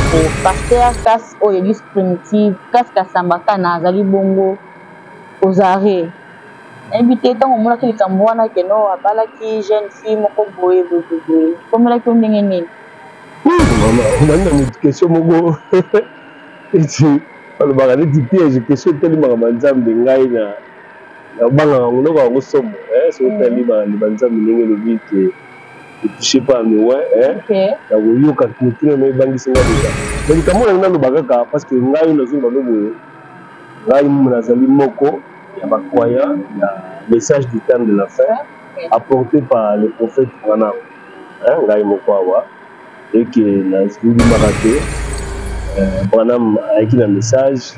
ndeko pasteur kasi oyo église primitive kasi kasambaka na azali bongo ozare nayebi te ntango omonaki likambo wana keno abalaki jeune fille moko boye komelaki ndenge nini mama omanda motu question moko eti balobaka neti piège question etalimaka banzambe ngai na obangaka monoko yango somo soki otalima banzambe ndenge elobi ke etouche pas miwa na koyoka motuna no ebangisi nga deja me likambo nangi naloba kaka parce que ngai nazoloba no boye ngai nazali moko ya bacroyant ya message du temps de la fin apporté par le prophète Branham ngai moko awa eke nazindimaka te Branham ayaki na message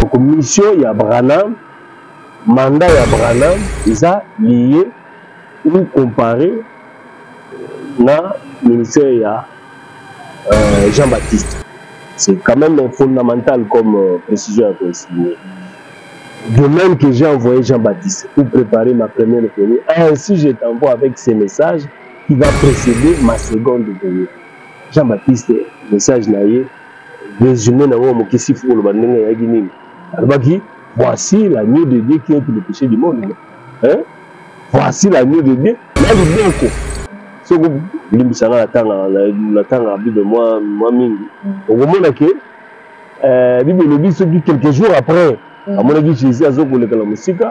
donc mission ya Branham mandat ya Branham eza lié ou comparé na ministère ya Jean-Baptiste. C'est quand même fondamental comme précision à consigner. De même que j'ai envoyé Jean-Baptiste pour préparer ma première venue, ainsi je t'envoie avec ces messages qui va précéder ma seconde venue. Jean-Baptiste, message naïe, résumé dans mon question pour le banding à Guinée. Alors, voici l'agneau de Dieu qui ôte le péché du monde. Voici l'agneau de Dieu. Là, il est bien. Ce que vous savez, l'attendre à plus de moi, mingi. Au moment que, Bible le dit, quelques jours après, à mon avis, Jésus a zoko le la musique.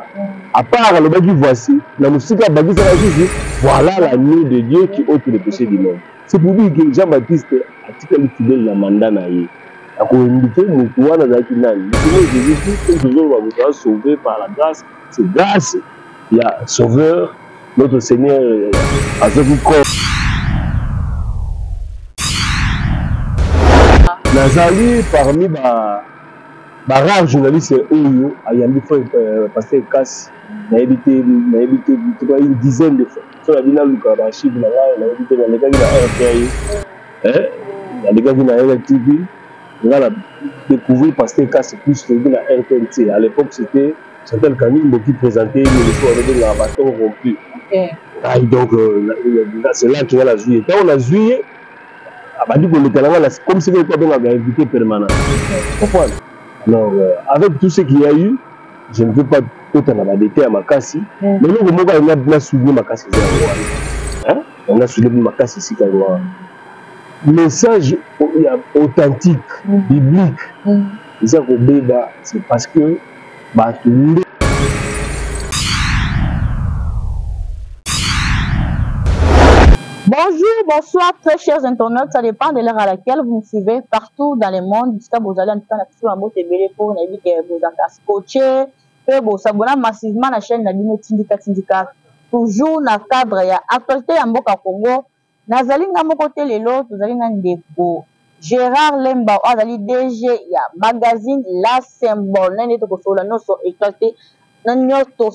À part le bagi, voici la musique a bagi ça Jésus. Voilà l'agneau de Dieu qui ôte le péché du monde. C'est pour dire que Jean-Baptiste a tiré le fidèle la mandat naïe. À communiquer, nous pouvons dans la finale. Jésus, toujours va sauver par la grâce. C'est grâce. Il y a Sauveur, notre Seigneur, à ce qui compte. Nazali parmi rares journalistes Oyo, ayambi fois passer casse, n'a évité une dizaine de fois. Sur la dina Luka, la chiffre, n'a évité dans les gars qui n'a RTI, les gars qui n'a RTV, on a découvert passer casse plus que la RTNT. À l'époque, c'était Chantal Camille qui présentait l'émission avec la bâton rompu. Donc, c'est là qu'il y a la juillet. Quand on a juillet, comme si on avait invité permanent. Alors, avec tout ce qu'il y a eu, je ne veux pas tout en abadéter à ma casse. Mais nous, on a soulevé ma casse. On a soulevé ma casse ici. Message authentique, biblique, c'est parce que bonjour, bonsoir, très chers internautes. Ça dépend de l'heure à laquelle vous me suivez partout dans le monde. Jusqu'à vous allez en tout cas sur un mot télé pour que vous avez scotché, que vous abonnez massivement à la chaîne de Dino Tindika. Toujours dans le cadre de l'actualité en Boka Congo. Nazali ngamo côté lelo, vous allez ndeko Gérard Lemba, azali DG ya magazine La Symbole. Nani to kosola noso actualité. Nani to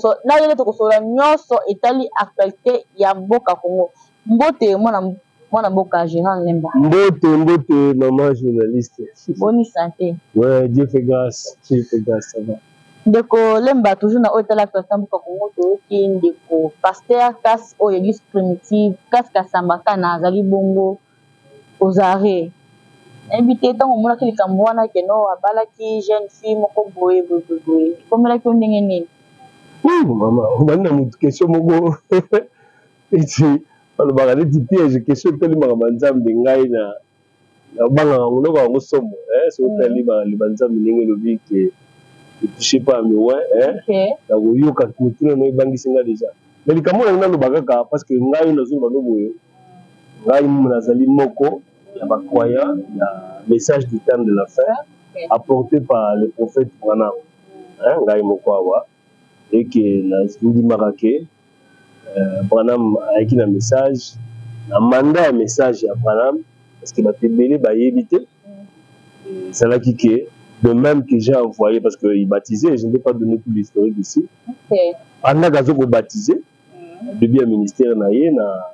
kosola noso etali actualité ya Boka Congo. Mbote mwana Boka Gérard Lemba. Mbote maman journaliste. Bonne santé. Ouais, Dieu fait grâce, ça va. Ndeko Lemba toujours na hôtel actualité Boka Congo to ki ndeko pasteur kas o église primitive kas kasambaka na azali bongo ozare. Invité tant omonaki likambo wana keno abalaki jeune fille moko boye. Komelaki ndenge nini? Maman, omanda motu question moko eti balobaka neti piège question etalimaka banzambe ngai na obangaka monoko yango somo soki otalima banzambe ndenge elobi ke etouche pas miwa na koyoka motuna no ebangisi nga deja mais likambo nangi naloba kaka parce que ngai nazoloba no boye ngai nazali moko ya bacroyant ya message du temps de la fin apporté par le prophète Branham ngai moko awa eke nazindimaka ke Branham ayaki na message na mandat ya message ya Branham parce que bato ebele bayebi te ezalaki ke de même que j'ai envoyé parce qu'il baptisait, je ne vais pas donner tout l'historique ici. Pendant que j'ai baptisé, début du ministère naïe na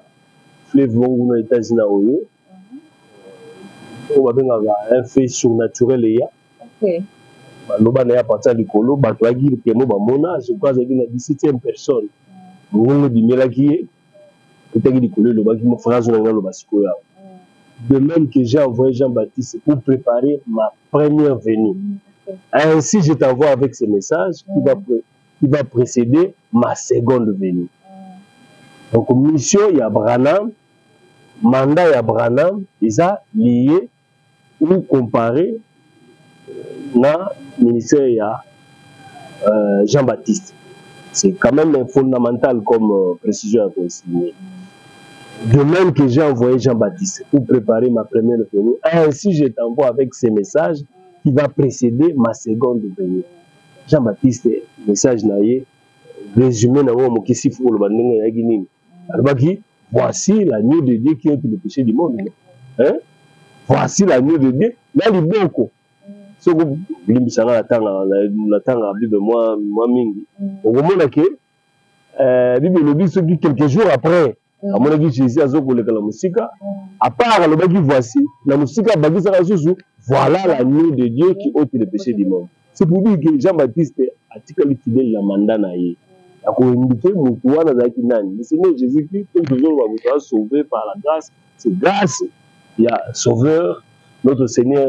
fleuve Longo aux États-Unis on va un fait surnaturel et loba na ya partir du colo batwagi ke mo ba mona je crois que la 17e personne Longo bimelaki De même que j'ai envoyé Jean-Baptiste pour préparer ma première venue. Ainsi, je t'envoie avec ce message qui va précéder ma seconde venue. Donc, mission, il y a Branham, mandat, il y a Branham, ils ont lié ou comparé na ministère, il y a Jean-Baptiste. C'est quand même fondamental comme précision à consigner. De même que j'ai envoyé Jean-Baptiste pour préparer ma première venue, ainsi je t'envoie avec ce message qui va précéder ma seconde venue. Jean-Baptiste, message naïe, résumé dans mon question pour le banding yaginine. Alors voici l'agneau de Dieu qui ôte le péché du monde. Hein? Voici l'agneau de Dieu. Là, il est beaucoup. Ce que vous avez de moi mingi. Au moment où Bible dit ce qui quelques jours après. À mon avis, Jésus a dit que la musique, à part le bagi voici, la musique a bagi sa raison, voilà l'agneau de Dieu qui ôte le péché du monde. C'est pour dire que Jean-Baptiste a tiré fidèle la mandat naïe. A communiqué Moutouana Zakinani. Le Seigneur Jésus-Christ, toujours va vous sauver par la grâce. C'est grâce, il y a Sauveur, notre Seigneur.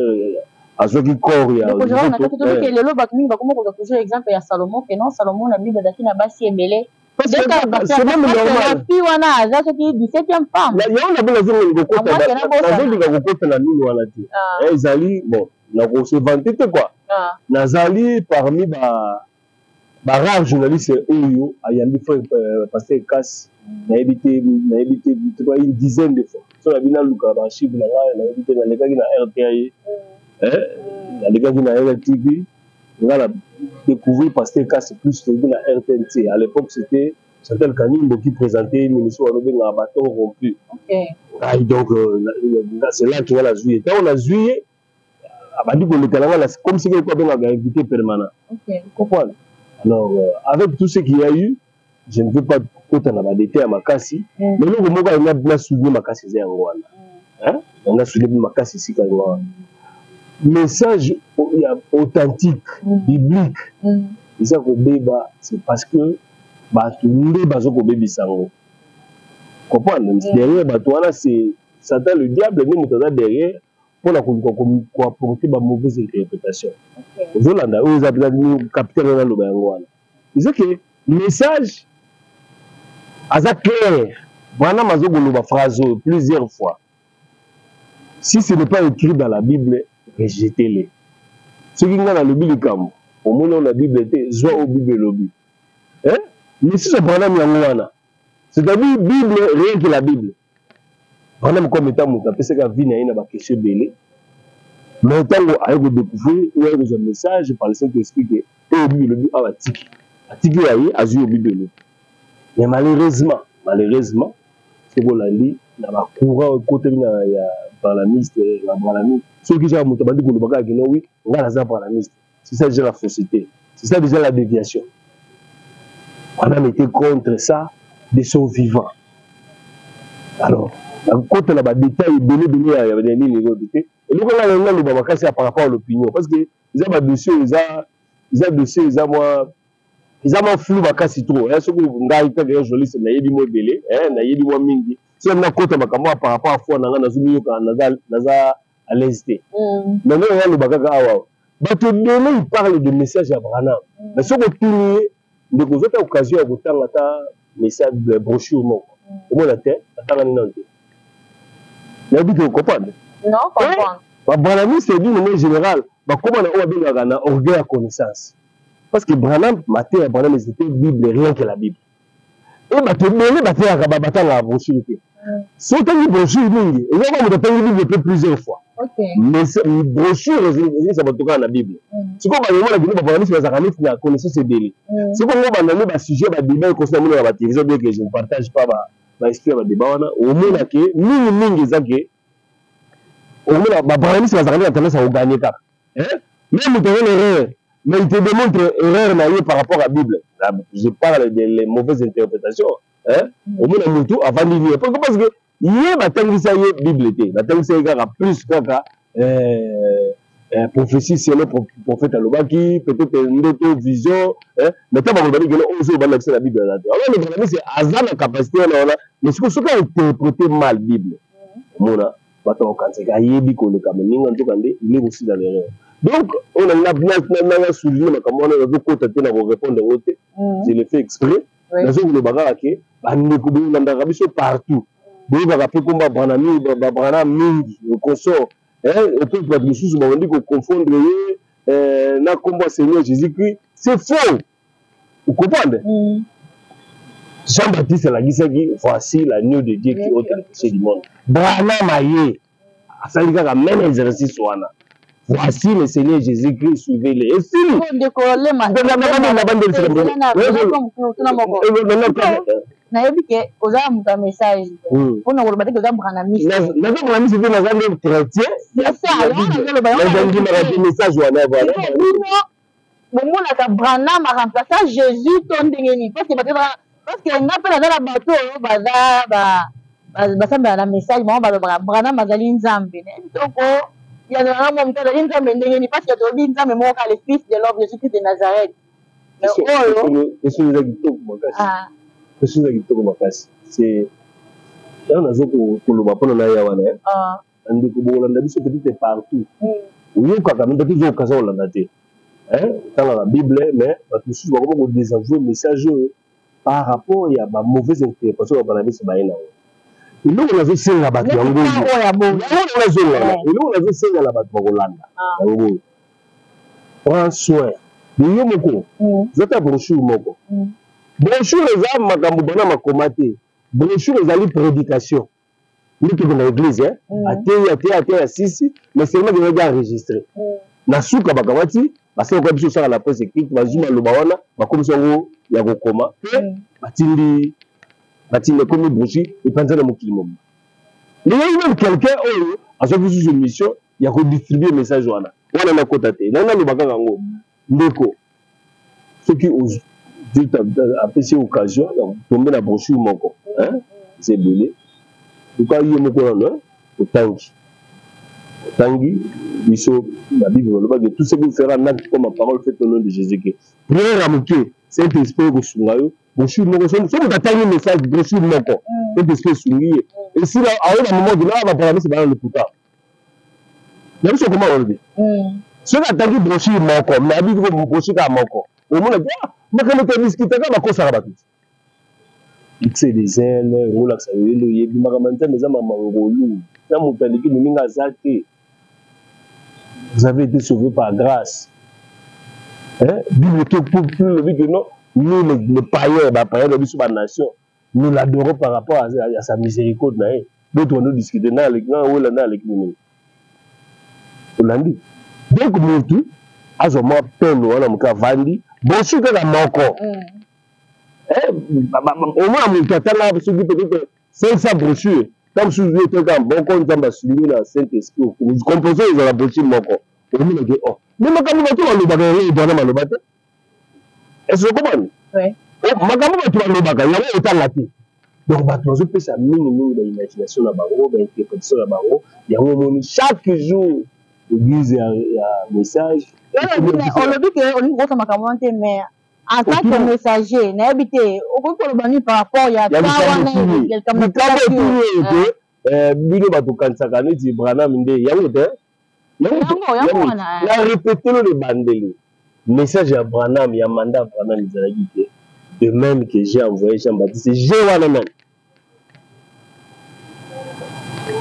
À ce qui corps, il y a. Donc aujourd'hui, on a dit que le lot bakumi va comment on a toujours exemple il y a Salomon que non Salomon la Bible d'Aki na basi embelé. C'est même normal. Puis on a ça qui 17e femme. Là, il y a on a besoin de côté la côté la mine wala ti. Ezali bon, na ko se vanter quoi. Nazali parmi ba rare journaliste oyo ayandi fait passer casse na évité une dizaine de fois. So la bina luka ba chiffre na évité na lekaki na RTI. Les gars qui n'ont TV, on a découvert parce que c'est plus que la RTNT. À l'époque, c'était Chantal Kanimbo qui présentait une émission à bâton rompu. Donc, c'est là qu'on a joué. Quand on a joué, comme si on avait un invité permanent. Vous comprenez? Alors, avec tout ce qu'il y a eu, je ne veux pas autant à ma casse. Mais nous, on a souligné ma casse ici en Rwanda. On a souligné ma casse ici en Rwanda. Message authentique, biblique. C'est parce que derrière c'est Satan le diable, nous derrière pour apporter ma mauvaise interprétation. C'est que le message est clair. Voilà ma phrase plusieurs fois. Si ce n'est pas écrit dans la Bible, rejetez-les. Ce qui est dans le Bible, au moment où la Bible était, soit au Bible lobby. Mais si c'est Branham Yangoana, c'est-à-dire Bible, rien que la Bible. Branham comme étant mon tapé, c'est qu'à vie n'a pas question belé. Mais tant qu'on a découvert, ou a un message par le Saint-Esprit que au Bible lobby, à Tiki. À Tiki aïe, à au Bible lobby. Mais malheureusement, c'est qu'on l'a dit, dans la courant côté par la miste, la branlamiste. Ceux qui ont monté le bagage, oui, on va la branlamiste. C'est ça déjà la fausseté. C'est ça déjà la déviation. On a été contre ça de son vivant. Alors, quand on a des détails donné à des niveaux de thé, et nous, on a le bagage par rapport à l'opinion. Parce que ils ont dossier, ils ont dossier, ils ont flou bakasi trop. Ce que vous avez dit, journaliste, n'a yédi mo belé, n'a yédi mo mingi. Si on a compté par rapport à foi, on a zumi yoka, naza à l'hésité. Maintenant, on a le bagage awa. Bato donné, il parle de message à Branham. Mais ce que tout de vous avez occasion à vous faire un message de brochure non. Au moins la tête, attends une nante. Mais vous comprenez? Non, comprendre. Branham c'est d'une manière générale. Comment on a un orgueil à connaissance? Parce que Branham, Matthieu et Branham, c'était Bible, rien que la Bible. Et Matthieu, Matthieu a rabattu la brochure. Si on a une brochure, il y a une Bible plusieurs fois. Mais une brochure, ça va tourner dans la Bible. Si on a une Bible, on a connaissance et délai. Si on a un sujet, on a un débat, on a un télévision, bien que je ne partage pas ma esprit à débat, au moins, au moins, Branham, c'est la tendance à gagner. Même si l'erreur. Mais il te démontre erreur par rapport à la Bible. Là, je parle des mauvaises interprétations. Au moins, on tout avant de lire. Parce que il y a la Bible. La plus prophétie c'est le prophète Alobaki, peut-être une autre vision, mais quand on va dire que on va l'accès à la Bible là. Alors le problème c'est Azan la capacité là, mais ce qu'on a interprété mal Bible. Mona, bato quand c'est gaïbi ko le Cameroun en tout cas il est aussi dans l'erreur. Donc on a souligné comme on a vu côté na répondre au côté. Je l'ai fait exprès. Dans le bagage que bande ko bi ndanga biso partout. Donc on va faire comme Branami, Mingi, le consort. Et puis, les choses on dit qu'on confondre na combat Seigneur Jésus-Christ, c'est faux. Vous comprenez? Jean-Baptiste la Gisaki, voici l'agneau de Dieu qui ôte le péché du monde. Branham Aye, ça dit qu'à même exercice wana. Voici le Seigneur Jésus-Christ, suivez-le. Et si nayebi ke oza muta message pona ko bateke oza branamiste na branamiste pe na zande chrétien message wana voilà bomona ka Branham a remplacé Jésus ton ndengeni parce que nga pe na la bato baza basamba na message mo ba Branham azali nzambe ne toko ya na mo mutala nzambe ndengeni parce que to bi nzambe mo ka le fils de l'homme Jésus-Christ de Nazareth mais c'est là nazo ko lo bapona na ya wana andi ko bolanda biso petite partout uyo kaka mbe toujours kaza olanda te dans la Bible mais tout ce qu'on va désavouer message par rapport à ma mauvaise interprétation de la Bible baina il nous on avait senga batu yango il nous on avait senga la batu bakolanda yango prends soin niyo moko zata brochure moko brochure eza makambo bana makoma te brochure ezali prédication luki dans l'église ate ya sisi mais seulement que va enregistrer na suka bakamati basala kwa biso sala la presse écrite bazuma loba wana bakomisa ngo ya kokoma batindi comme brochure epanza na mokili momo il y a même quelqu'un oyo azofi sur une mission ya ko distribuer message wana na kota te na lobaka ngo ndeko ceux qui Dieu t'a apprécié l'occasion de tomber la brochure moko. C'est belé. Pourquoi il y a moko là, au tangi. Au tangi, la Bible, tout ce que vous ferez en acte comme ma parole fait au nom de Jésus-Christ. Prière à Mouké, c'est un esprit que sungayo. Brochure moko, c'est un tangi message brochure moko. C'est un esprit sungiye. Et si là, à un moment donné, on va parler c'est dans le putain. Mais c'est comment on le dit. Si on a tangi brochure moko, mais la Bible brochure à moko. Au moins, mais quand on discute, on va faire tout. C'est des ailes, on a ça, il y a des magamanta, mais ça m'a mangolou. Ça m'a dit que nous n'avons pas vous avez été sauvés par grâce. Bible pour le but que non, nous les païens, les païens de la nation, nous l'adorons par rapport à sa miséricorde. D'autres nous discutent dans les gens où on a avec nous. On l'a dit. Donc nous tous, à ce moment peine on a mon cas vandi. Bon, je suis dans mon corps. Au moins, mon catalogue a peut-être 500 brochures. Comme si vous étiez dans bon compte, dans la souligne, dans Saint-Esprit, vous composez dans la brochure, mon corps. Au moins, oh. Mais ma caméra, tu vas le bagager, il doit le battre. Est-ce que vous comprenez? Oui. Ma caméra, tu vas le bagager, il y a autant de donc, je fais ça minimum de l'imagination là-bas, de l'interprétation là-bas. Il y a un moment, chaque jour, l'église a un message. On le dit qu'on est gros à mais en tant que messager, n'habitez au groupe de par rapport à message à Branham, il y a mandat à Branham, de même que j'ai envoyé Jean-Baptiste,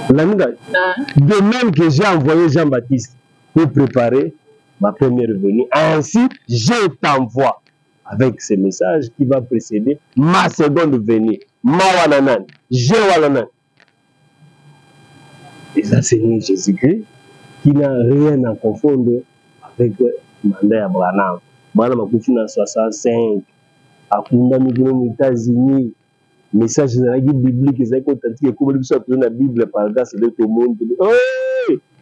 de même que j'ai envoyé Jean-Baptiste pour préparer ma première venue. Ainsi, je t'envoie avec ce message qui va précéder ma seconde venue. Mawananan, Jéwananan. Et ça, c'est Jésus-Christ qui n'a rien à confondre avec le mandat Abraham. Branham a couché en 65, à Kunda, aux États-Unis. Message biblique, c'est authentique. Comme le soit dans la Bible, par grâce de tout le monde.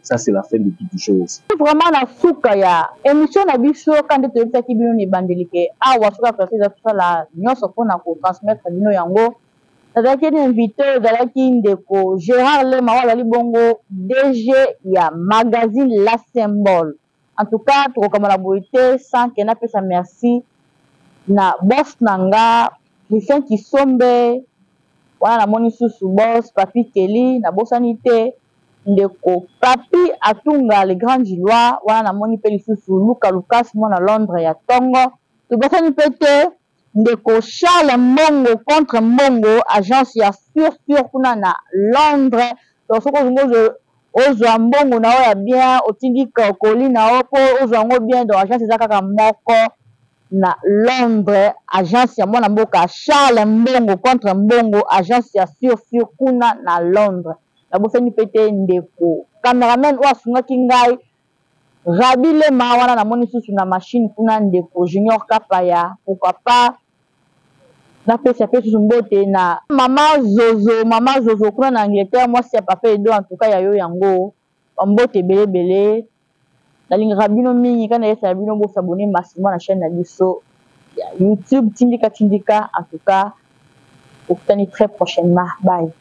Ça, c'est la fin de toutes choses. Vraiment, la soukaya. Émission na biso quand tu es qui bino ni bandelike. Ah, wa souka précise ça la nyonso pona ko transmettre bino yango. nazalaki ni invité ozalaki ndeko Gérard Lema oyo azali bongo DG ya magazine La Symbole. En tout cas tokokamba na boye te sans ke napesa merci na boss nanga Christian Kisombe wana namoni susu boss Papi Kelly na bosani te ndeko Papi Atunga le grand Gillois wana namoni pe lisusu Luka Lucas mwana Londres ya Tongo tobosani pe te ndeko Charles Mbongo contre Mbongo agence ya sur kuna na Londres donc soko ozungo ozwa mbongo na oya bien otindi kokoli na o po ozwa ngo bien donc agence eza kaka moko na Londres agence ya mwana mboka Charles Mbongo contre Mbongo agence ya sur kuna na Londres na bosani pete ndeko cameraman oyo asungaki ngai Rabi Lema wana namoni susu na machine kuna ndeko Junior Kapaya pourquoi pas napesa pe susu mbote na mama Zozo kuna na Angleterre mwasi ya papa Edo en tout cas ya yo yango mbote belebele nalingaka bino mingi kana yesa bino bosabone massivement na chaîne na biso ya YouTube tindika en tout cas okutani très prochainement bye.